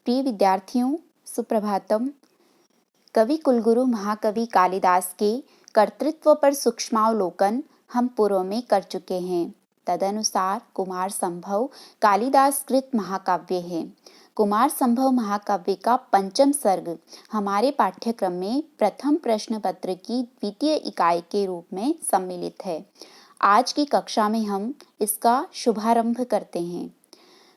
प्रिय विद्यार्थियों, सुप्रभातम। कवि कुलगुरु महाकवि कालिदास के कर्तृत्व पर सूक्ष्मावलोकन हम पूर्व में कर चुके हैं। तदनुसार कुमार संभव कालिदास कृत महाकाव्य है। कुमार संभव महाकाव्य का पंचम सर्ग हमारे पाठ्यक्रम में प्रथम प्रश्न पत्र की द्वितीय इकाई के रूप में सम्मिलित है। आज की कक्षा में हम इसका शुभारंभ करते हैं।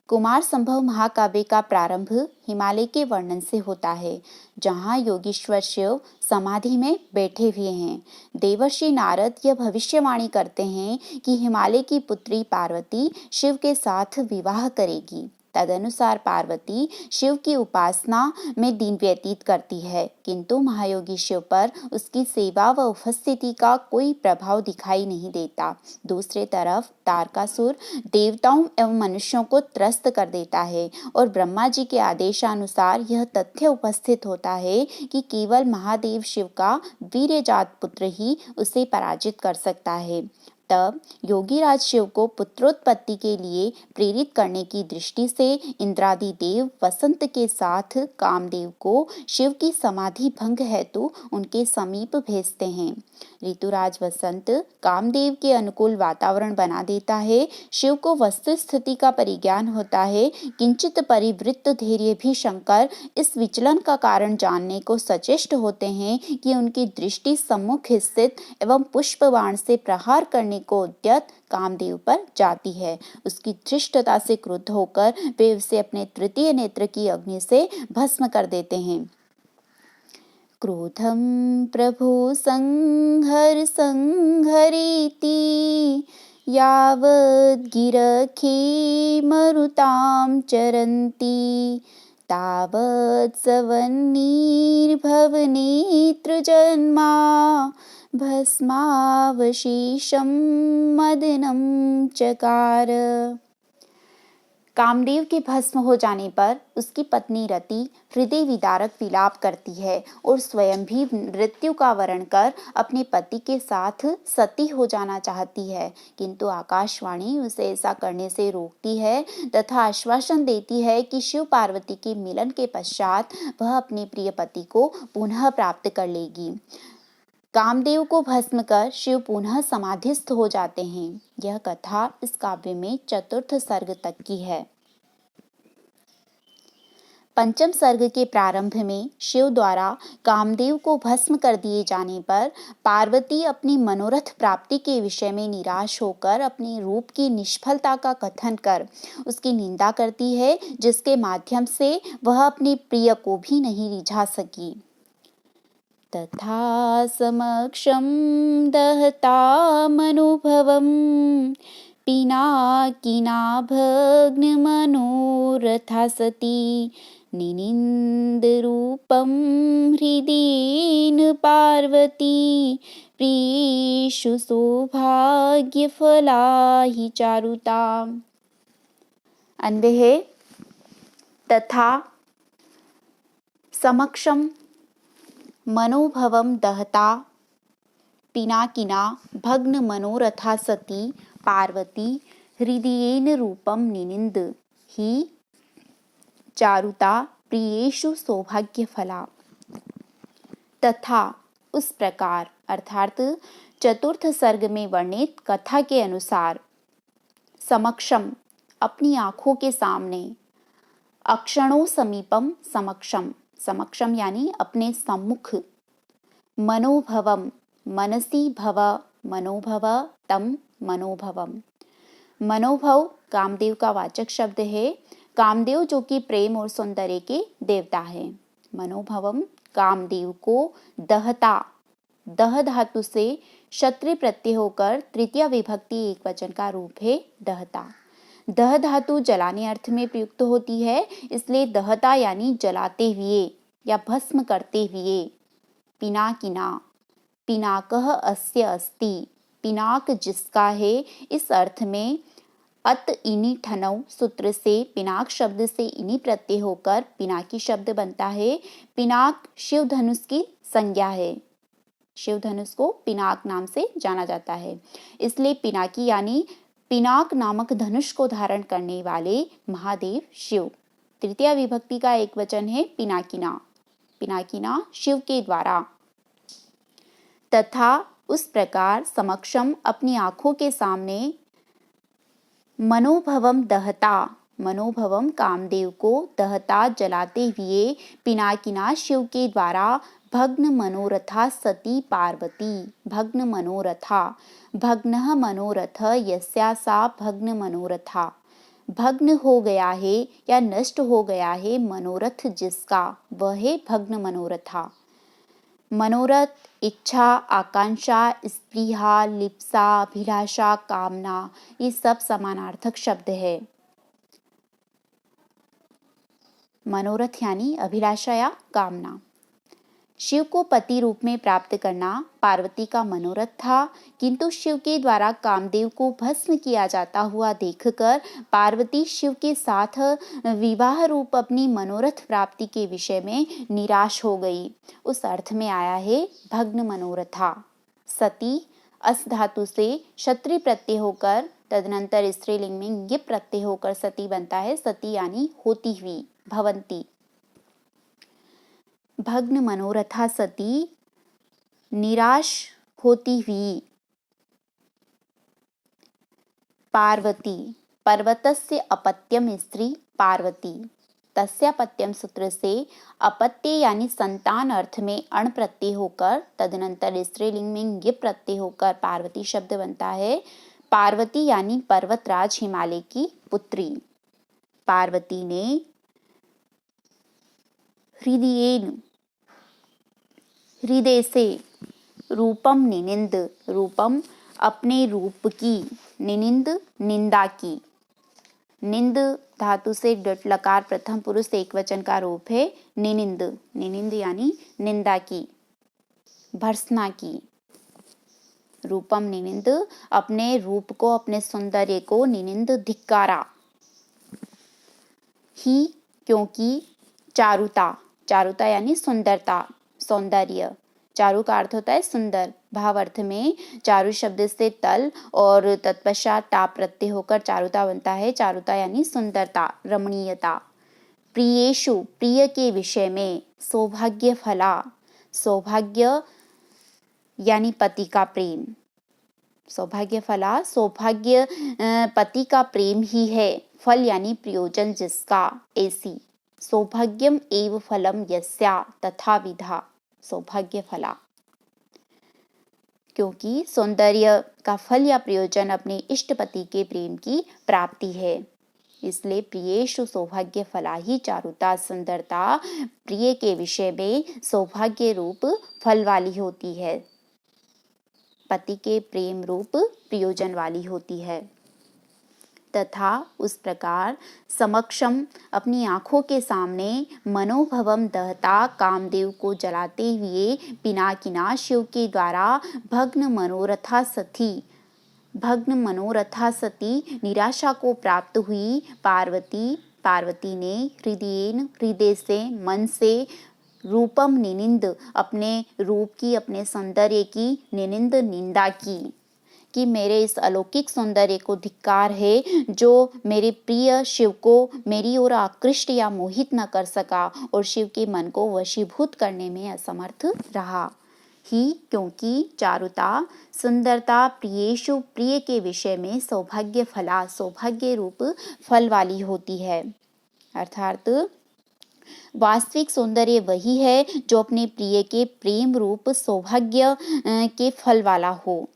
कुमार संभव महाकाव्य का प्रारंभ हिमालय के वर्णन से होता है, जहाँ योगीश्वर शिव समाधि में बैठे हुए हैं। देवर्षि नारद यह भविष्यवाणी करते हैं कि हिमालय की पुत्री पार्वती शिव के साथ विवाह करेगी। तदनुसार पार्वती शिव की उपासना में दिन व्यतीत करती है, किंतु महायोगी शिव पर उसकी सेवा व उपस्थिति का कोई प्रभाव दिखाई नहीं देता। दूसरे तरफ तारकासुर देवताओं एवं मनुष्यों को त्रस्त कर देता है और ब्रह्मा जी के आदेशानुसार यह तथ्य उपस्थित होता है कि केवल महादेव शिव का वीर्यजात पुत्र ही उसे पराजित कर सकता है। तब योगीराज शिव को पुत्रोत्पत्ति के लिए प्रेरित करने की दृष्टि से इंद्रादि देव वसंत के साथ कामदेव को शिव की समाधि भंग हेतु उनके समीप भेजते हैं। ऋतुराज वसंत कामदेव के अनुकूल वातावरण बना देता है। शिव को वस्तु स्थिति का परिज्ञान होता है, किंचित परिवृत्त धैर्य भी शंकर इस विचलन का कारण जानने को सचेष्ट होते हैं कि उनकी दृष्टि सम्मुख स्थित एवं पुष्प बाण से प्रहार करने को उद्यत कामदेव पर जाती है। उसकी धृष्टता से क्रुद्ध होकर वे उसे अपने तृतीय नेत्र की अग्नि से भस्म कर देते हैं। क्रोधम प्रभु संहर संहरेति यावद् गिरखे मरुतां चरन्ति तावत् सवन्नीर्भवनेत्रजन्मा भस्मावशेषं मदनं चकार। कामदेव के भस्म हो जाने पर उसकी पत्नी रति हृदय विदारक विलाप करती है और स्वयं भी मृत्यु का वरण कर अपने पति के साथ सती हो जाना चाहती है, किंतु आकाशवाणी उसे ऐसा करने से रोकती है तथा आश्वासन देती है कि शिव पार्वती के मिलन के पश्चात वह अपने प्रिय पति को पुनः प्राप्त कर लेगी। कामदेव को भस्म कर शिव पुनः समाधिस्थ हो जाते हैं। यह कथा इस काव्य में चतुर्थ सर्ग तक की है। पंचम सर्ग के प्रारंभ में शिव द्वारा कामदेव को भस्म कर दिए जाने पर पार्वती अपनी मनोरथ प्राप्ति के विषय में निराश होकर अपने रूप की निष्फलता का कथन कर उसकी निंदा करती है, जिसके माध्यम से वह अपने प्रिय को भी नहीं रिझा सकी। तथा समक्षं दहतामनुभवं पिनाकिनाभग्नमनोरथा सती निनिन्दरूपं हृदयेन पार्वती प्रियेषु सौभाग्यफला हि चारुता। अन्वय तथा समक्षम मनोभवम दहता पिनाकिना भग्न मनोरथा सती पार्वती हृदयेन रूपम निनिंद ही चारुता प्रियेषु सौभाग्य फला। तथा उस प्रकार अर्थात चतुर्थ सर्ग में वर्णित कथा के अनुसार समक्षम अपनी आंखों के सामने, अक्षणों समीपम समक्षम समक्षम यानी अपने सम्मुख, मनोभवम मनसी भव मनोभव तम मनोभवम। मनोभव कामदेव का वाचक शब्द है। कामदेव जो कि प्रेम और सौंदर्य के देवता है। मनोभवम कामदेव को दहता, दह धातु से क्षत्रिय प्रत्यय होकर तृतीय विभक्ति एक वचन का रूप है दहता। दह धातु जलाने अर्थ में प्रयुक्त होती है, इसलिए दहता यानी जलाते हुए या भस्म करते हुए। पिनाकिना पिनाकः अस्य अस्ति, पिनाक जिसका है, इस अर्थ में अत इनि ठनौ सूत्र से पिनाक शब्द से इनि प्रत्यय होकर पिनाकी शब्द बनता है। पिनाक शिव धनुष की संज्ञा है। शिव धनुष को पिनाक नाम से जाना जाता है, इसलिए पिनाकी यानी पिनाक नामक धनुष को धारण करने वाले महादेव शिव। तृतीया विभक्ति का एक वचन है पिनाकिना, पिनाकिना शिव के द्वारा। तथा उस प्रकार समक्षम अपनी आंखों के सामने मनोभवम दहता, मनोभवम कामदेव को दहता जलाते हुए पिनाकिना शिव के द्वारा भग्न मनोरथा सती पार्वती, भग्न मनोरथा, भग्नः मनोरथ यस्या सा भग्न मनोरथा, भग्न हो गया है या नष्ट हो गया है मनोरथ जिसका, वह है भग्न मनोरथा। मनोरथ इच्छा, आकांक्षा, स्पृहा, लिप्सा, अभिलाषा, कामना, ये सब समानार्थक शब्द है। मनोरथ यानी अभिलाषा या कामना। शिव को पति रूप में प्राप्त करना पार्वती का मनोरथ था, किंतु शिव के द्वारा कामदेव को भस्म किया जाता हुआ देखकर पार्वती शिव के साथ विवाह रूप अपनी मनोरथ प्राप्ति के विषय में निराश हो गई। उस अर्थ में आया है भग्न मनोरथा। सती अस धातु से क्षत्रि प्रत्यय होकर तदनंतर स्त्रीलिंग में गिप प्रत्यय होकर सती बनता है। सती यानी होती हुई, भवंती। भग्न मनोरथा सती, निराश होती हुई। पार्वती, पर्वतस्य अपत्यम स्त्री पार्वती, तस्यापत्यम सूत्र से अपत्य यानी संतान अर्थ में अण प्रत्यय होकर तदनंतर स्त्रीलिंग में गिप प्रत्यय होकर पार्वती शब्द बनता है। पार्वती यानी पर्वतराज हिमालय की पुत्री। पार्वती ने हृदयेन, हृदय से, रूपम निनिंद, रूपम अपने रूप की, निनिंद निंदा की। निंद धातु से डट लकार प्रथम पुरुष एक वचन का रूप है निनिंद, निनिंद यानी निंदा की, भर्त्सना की। रूपम निनिंद, अपने रूप को, अपने सौंदर्य को निनिंद धिक्कारा। ही क्योंकि चारुता, चारुता यानी सुंदरता, सौंदर्य। चारु का अर्थ होता है सुंदर। भाव अर्थ में चारु शब्द से तल और तत्पश्चात टा प्रत्यय होकर चारुता बनता है। चारुता यानी सुंदरता, रमणीयता। प्रियेषु, प्रिय के विषय में। सौभाग्य फला, सौभाग्य यानी पति का प्रेम। सौभाग्य फला, सौभाग्य पति का प्रेम ही है। फल यानी प्रयोजन जिसका, ऐसी। सौभाग्यम एव फलम यस्या तथा विधा, सौभाग्य फला। क्योंकि सौंदर्य का फल या प्रयोजन अपने इष्ट पति के प्रेम की प्राप्ति है, इसलिए प्रियेषु सौभाग्य फला ही चारुता, सुंदरता प्रिय के विषय में सौभाग्य रूप फल वाली होती है, पति के प्रेम रूप प्रयोजन वाली होती है। तथा उस प्रकार समक्षम अपनी आंखों के सामने मनोभवम दहता कामदेव को जलाते हुए पिनाकिना शिव के द्वारा भग्न मनोरथा सती, भग्न मनोरथा सती निराशा को प्राप्त हुई पार्वती, पार्वती ने हृदयेन, हृदय से, मन से, रूपम निनिंद, अपने रूप की, अपने सौंदर्य की, निनिंद निंदा की, कि मेरे इस अलौकिक सौंदर्य को धिक्कार है जो मेरे प्रिय शिव को मेरी ओर आकृष्ट या मोहित न कर सका और शिव के मन को वशीभूत करने में असमर्थ रहा। ही क्योंकि चारुता, सुंदरता प्रियेषु, प्रिय के विषय में सौभाग्य फला, सौभाग्य रूप फल वाली होती है। अर्थात वास्तविक सौंदर्य वही है जो अपने प्रिय के प्रेम रूप सौभाग्य के फल वाला हो।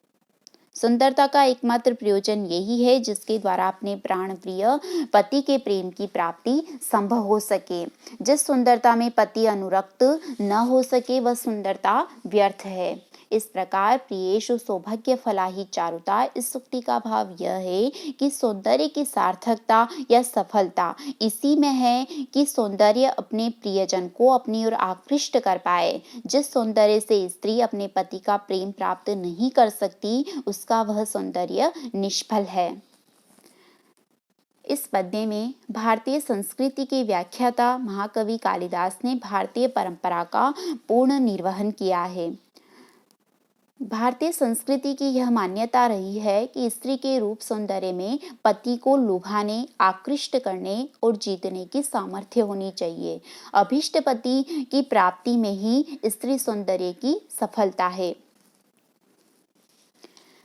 सुंदरता का एकमात्र प्रयोजन यही है जिसके द्वारा अपने प्राण प्रिय पति के प्रेम की प्राप्ति संभव हो सके। जिस सुंदरता में पति अनुरक्त न हो सके वह सुंदरता व्यर्थ है। इस प्रकार प्रियेषु सौभाग्य फला ही चारुता, इस उक्ति का भाव यह है कि सौंदर्य की सार्थकता या सफलता इसी में है कि सौंदर्य अपने प्रियजन को अपनी ओर आकृष्ट कर पाए। जिस सौंदर्य से स्त्री अपने पति का प्रेम प्राप्त नहीं कर सकती उसका वह सौंदर्य निष्फल है। इस पद्य में भारतीय संस्कृति के व्याख्याता महाकवि कालिदास ने भारतीय परंपरा का पूर्ण निर्वहन किया है। भारतीय संस्कृति की यह मान्यता रही है कि स्त्री के रूप सौंदर्य में पति को लुभाने, आकृष्ट करने और जीतने की सामर्थ्य होनी चाहिए। अभीष्ट पति की प्राप्ति में ही स्त्री सौंदर्य की सफलता है।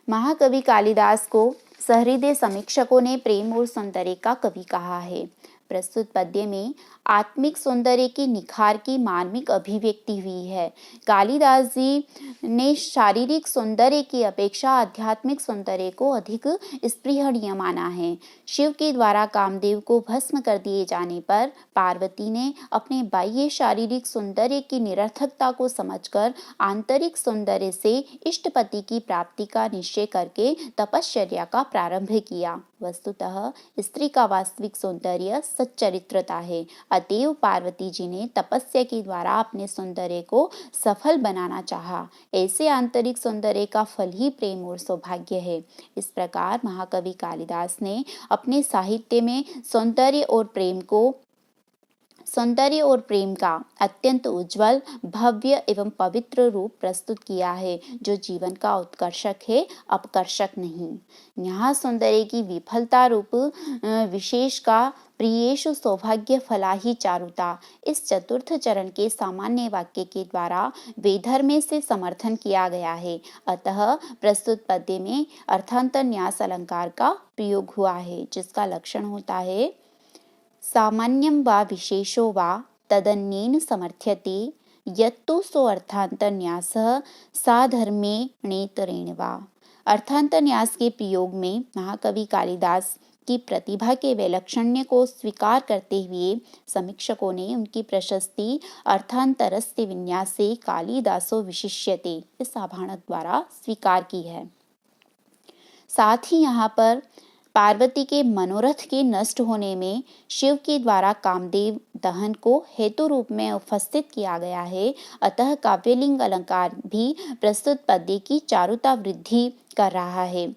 महाकवि कालिदास को सहृदय समीक्षकों ने प्रेम और सौंदर्य का कवि कहा है। प्रस्तुत पद्य में आत्मिक सौंदर्य की निखार की मार्मिक अभिव्यक्ति हुई है। कालिदास जी ने शारीरिक सौंदर्य की अपेक्षा आध्यात्मिक सौंदर्य को अधिक स्पृहणीय माना है। शिव के द्वारा कामदेव को भस्म कर दिए जाने पर पार्वती ने अपने बाह्य शारीरिक सौंदर्य की निरर्थकता को समझकर आंतरिक सौंदर्य से इष्टपति की प्राप्ति का निश्चय करके तपश्चर्या का प्रारंभ किया। वस्तुतः स्त्री का वास्तविक सौंदर्य सच्चरित्रता है। अतएव पार्वती जी ने तपस्या के द्वारा अपने सौंदर्य को सफल बनाना चाहा। ऐसे आंतरिक सौंदर्य का फल ही प्रेम और सौभाग्य है। इस प्रकार महाकवि कालिदास ने अपने साहित्य में सौंदर्य और प्रेम का अत्यंत उज्जवल, भव्य एवं पवित्र रूप प्रस्तुत किया है, जो जीवन का उत्कर्षक है, अपकर्षक नहीं। यहाँ सौंदर्य की विफलता रूप विशेष का प्रियेषु सौभाग्य फला ही चारुता, इस चतुर्थ चरण के सामान्य वाक्य के द्वारा वेधर्म से समर्थन किया गया है। अतः प्रस्तुत पद्य में अर्थांतर न्यास अलंकार का प्रयोग हुआ है, जिसका लक्षण होता है सामान्यं वा विशेषो वा तदन्येन समर्थ्यते, यत्तु सो अर्थांतरन्यासः साधर्मेणेतरेण वा। अर्थांतरन्यास के प्रयोग में महाकवि कालिदास की प्रतिभा के वैलक्षण्य को स्वीकार करते हुए समीक्षकों ने उनकी प्रशस्ति अर्थांतरस्य विन्यासे कालिदासो विशिष्यते इस आभाणक द्वारा स्वीकार की है। साथ ही यहाँ पर पार्वती के मनोरथ के नष्ट होने में शिव के द्वारा कामदेव दहन को हेतु रूप में उपस्थित किया गया है। अतः काव्यलिंग अलंकार भी प्रस्तुत पद्य की चारुता वृद्धि कर रहा है।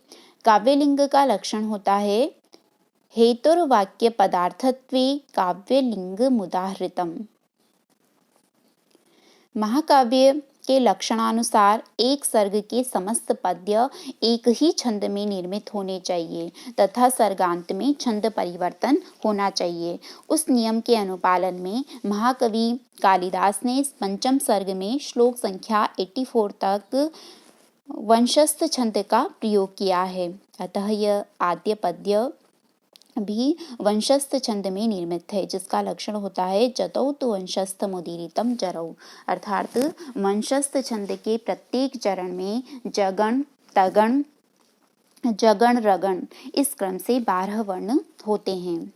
काव्यलिंग का लक्षण होता है हेतुर्वाक्य पदार्थत्वे काव्यलिंग मुदाहृतम। महाकाव्य के लक्षणानुसार एक सर्ग के समस्त पद्य एक ही छंद में निर्मित होने चाहिए तथा सर्गांत में छंद परिवर्तन होना चाहिए। उस नियम के अनुपालन में महाकवि कालिदास ने पंचम सर्ग में श्लोक संख्या 84 तक वंशस्थ छंद का प्रयोग किया है। अतः यह आद्य पद्य भी वंशस्थ छंद में निर्मित है, जिसका लक्षण होता है जतौ तु वंशस्थ मुदीरितम जरौ, अर्थात वंशस्थ छंद के प्रत्येक चरण में जगण, तगण, जगण, रगण इस क्रम से 12 वर्ण होते हैं।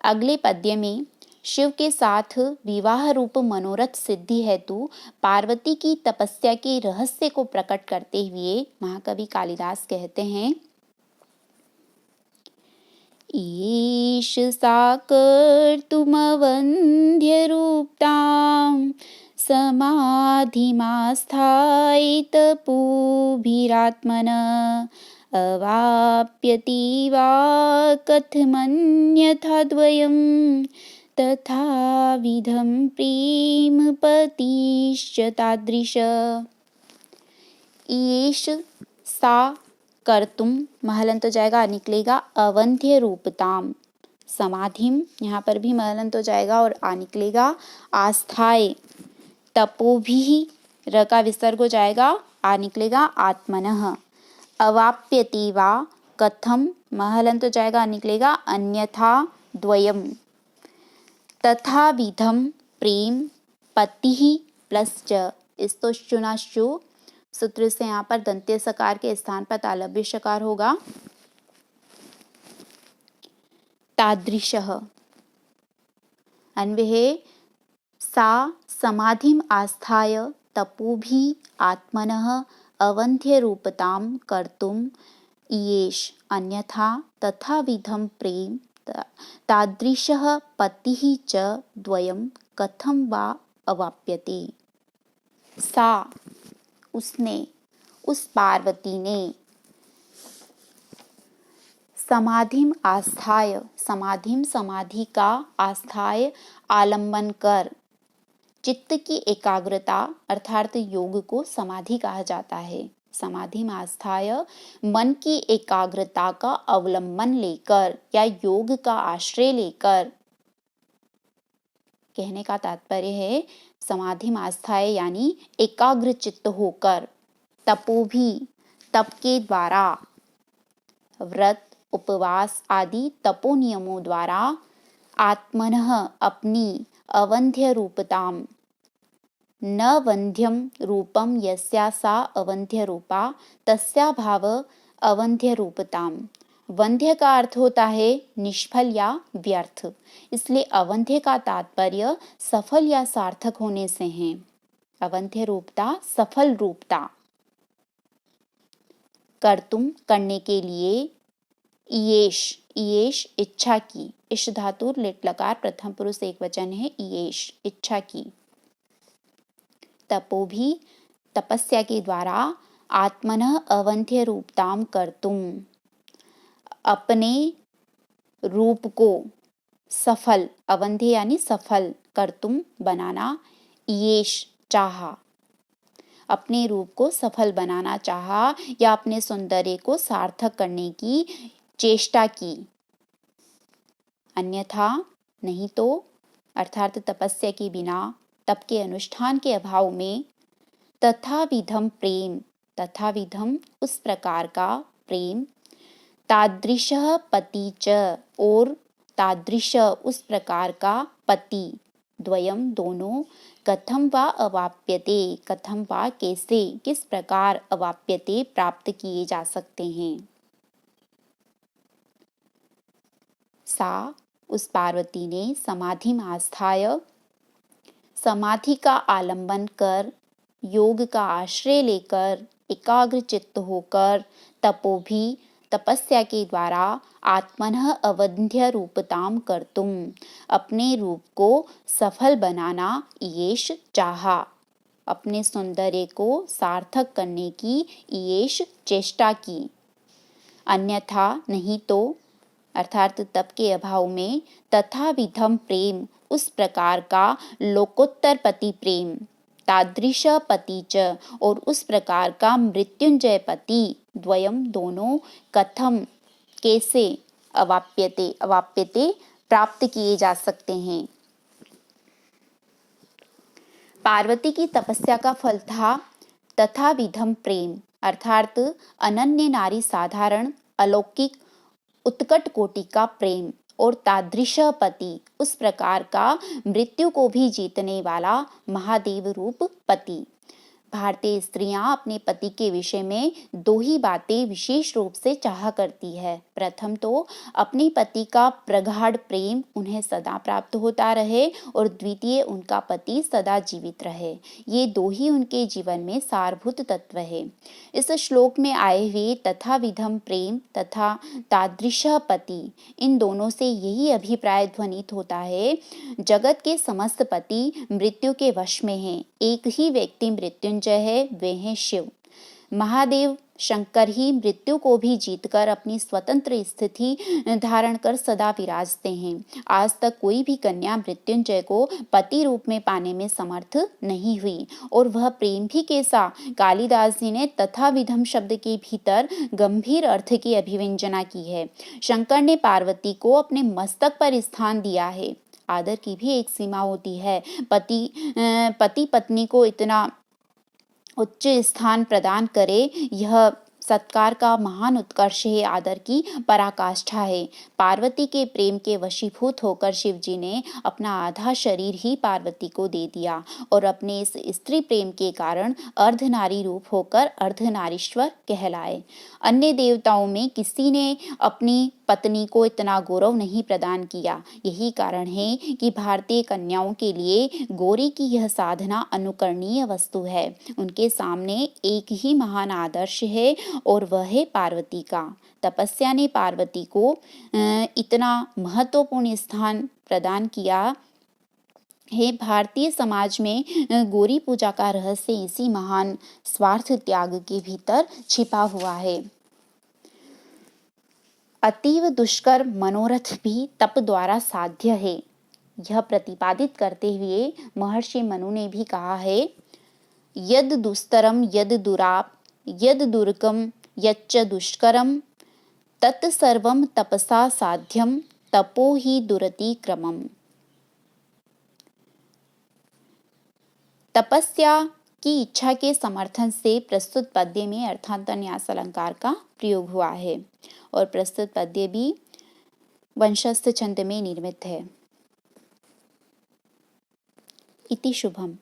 अगले पद्य में शिव के साथ विवाह रूप मनोरथ सिद्धि हेतु पार्वती की तपस्या के रहस्य को प्रकट करते हुए महाकवि कालिदास कहते हैं ईश साकर्तुमवन्ध्य रूपतां समाधिमास्थाय तपोभिरात्मन अवाप्यति वा कथमन्यथा द्वयं तथा विधं प्रेम पतिश्च तादृश। ईश सा कर्तुम महलंत हो जाएगा, निकलेगा अवंध्य रूपताम। समाधिम यहाँ पर भी महलंत हो जाएगा और निकलेगा आस्थाए। तपोभी र का विसर्ग हो जाएगा, निकलेगा आत्मनः। अवाप्यति वा कथम महलंत हो जाएगा, निकलेगा अन्यथा द्वयम। तथा विधम प्रेम पति प्लस च, स्तोश्चुनाश्चु सूत्र से यहाँ पर दंत्य सकार के स्थान पर तालव्य शकार होगा। तादृशः अन्वये सा समाधिम आस्थाय तपोभि आत्मनः अवंध्य रूपतां कर्तुम ईयेष, अन्यथा तथा विधम प्रेम तादृशः पतिः च द्वयं कथम वा अवाप्यते। सा उसने, उस पार्वती ने समाधिम आस्थाय, समाधिम समाधि का, आस्थाय आलंबन कर, चित्त की एकाग्रता अर्थात योग को समाधि कहा जाता है। समाधि में आस्थाय मन की एकाग्रता का अवलंबन लेकर या योग का आश्रय लेकर, कहने का तात्पर्य है समाधि में आस्थाय यानी एकाग्र चित्त होकर, तपोभी तप के द्वारा, व्रत उपवास आदि तपो नियमों द्वारा, आत्मनः अपनी अवंध्य रूपताम, न वंध्यम रूपम यस्या सा अवंध्य रूपा तस्या भाव अवंध्य रूपताम। वंध्य का अर्थ होता है निष्फल या व्यर्थ, इसलिए अवंध्य का तात्पर्य सफल या सार्थक होने से है। अवंध्य रूपता सफल रूपता। कर्तुम करने के लिए, ईयेश ईयेश इच्छा की, इश धातु लिट लकार प्रथम पुरुष एक वचन है, ईयेश इच्छा की। तपो भी तपस्या के द्वारा, आत्मनः अवंध्य रूपताम कर्तुम अपने रूप को सफल, अवंध्य यानी सफल, कर्तुम बनाना, ईयेश चाहा, अपने रूप को सफल बनाना चाहा या अपने सौंदर्य को सार्थक करने की चेष्टा की। अन्यथा नहीं तो, अर्थात तपस्या के बिना, तप के अनुष्ठान के अभाव में, तथा विधम प्रेम, तथा विधम उस प्रकार का प्रेम, तादृशः पति च और तादृश उस प्रकार का पति, द्वयम दोनों, कथम वा अवाप्यते, कथम वा कैसे, किस प्रकार, अवाप्यते प्राप्त किए जा सकते हैं। सा उस पार्वती ने समाधि में आस्थाय, समाधि का आलंबन कर, योग का आश्रय लेकर, एकाग्र चित्त होकर, तपोभी तपस्या के द्वारा, आत्मनः अवंध्य रूपताम कर्तुम अपने रूप को सफल बनाना, ईयेश चाहा, अपने सौंदर्य को सार्थक करने की ईयेश चेष्टा की। अन्यथा नहीं तो, अर्थात तप के अभाव में, तथा विधम प्रेम उस प्रकार का लोकोत्तर पति प्रेम, तादृश पति च और उस प्रकार का मृत्युंजय पति, द्वयम दोनों, कथम कैसे, अवाप्यते अवाप्यते प्राप्त किए जा सकते हैं। पार्वती की तपस्या का फल था तथा विधम प्रेम, अर्थात अनन्य नारी साधारण अलौकिक उत्कट कोटि का प्रेम, और तादृश पति उस प्रकार का मृत्यु को भी जीतने वाला महादेव रूप पति। भारतीय स्त्रियां अपने पति के विषय में दो ही बातें विशेष रूप से चाहा करती है। प्रथम तो अपने पति का प्रगाढ़ प्रेम उन्हें सदा प्राप्त होता रहे, और द्वितीय उनका पति सदा जीवित रहे। ये दो ही उनके जीवन में सारभूत तत्व है। इस श्लोक में आए हुए तथा विधम प्रेम तथा तादृश पति, इन दोनों से यही अभिप्राय ध्वनित होता है, जगत के समस्त पति मृत्यु के वश में हैं। एक ही व्यक्ति मृत्युंजय है, वे हैं शिव। महादेव शंकर ही मृत्यु को भी जीतकर अपनी स्वतंत्र स्थिति धारण कर सदा विराजते हैं। आज तक कोई भी कन्या मृत्युंजय को पति रूप में पाने में समर्थ नहीं हुई, और वह प्रेम भी कैसा। कालिदास जी ने तथा विधम शब्द के भीतर गंभीर अर्थ की अभिव्यंजना की है। शंकर ने पार्वती को अपने मस्तक पर स्थान दिया है। आदर की भी एक सीमा होती है। पति पत्नी को इतना उच्च स्थान प्रदान करे, यह सत्कार का महान उत्कर्ष है, आदर की पराकाष्ठा है। पार्वती के प्रेम के वशीभूत होकर शिव जी ने अपना आधा शरीर ही पार्वती को दे दिया, और अपने इस स्त्री प्रेम के कारण अर्धनारी रूप होकर अर्धनारीश्वर कहलाए। अन्य देवताओं में किसी ने अपनी पत्नी को इतना गौरव नहीं प्रदान किया। यही कारण है कि भारतीय कन्याओं के लिए गौरी की यह साधना अनुकरणीय वस्तु है। उनके सामने एक ही महान आदर्श है, और वह है पार्वती का। तपस्या ने पार्वती को इतना महत्वपूर्ण स्थान प्रदान किया है। भारतीय समाज में गौरी पूजा का रहस्य इसी महान स्वार्थ त्याग के भीतर छिपा हुआ है। अतीव दुष्कर मनोरथ भी तप द्वारा साध्य है। यह प्रतिपादित करते हुए महर्षि मनु ने भी कहा है, यद दुस्तरम यद दुराप यद दुर्गम यच्च दुष्करम तत्सर्वं तपसा साध्यम तपो ही दुरतिक्रमम्। तपस्या की इच्छा के समर्थन से प्रस्तुत पद्य में अर्थांतर न्यास अलंकार का प्रयोग हुआ है और प्रस्तुत पद्य भी वंशस्थ छंद में निर्मित है। इति शुभम।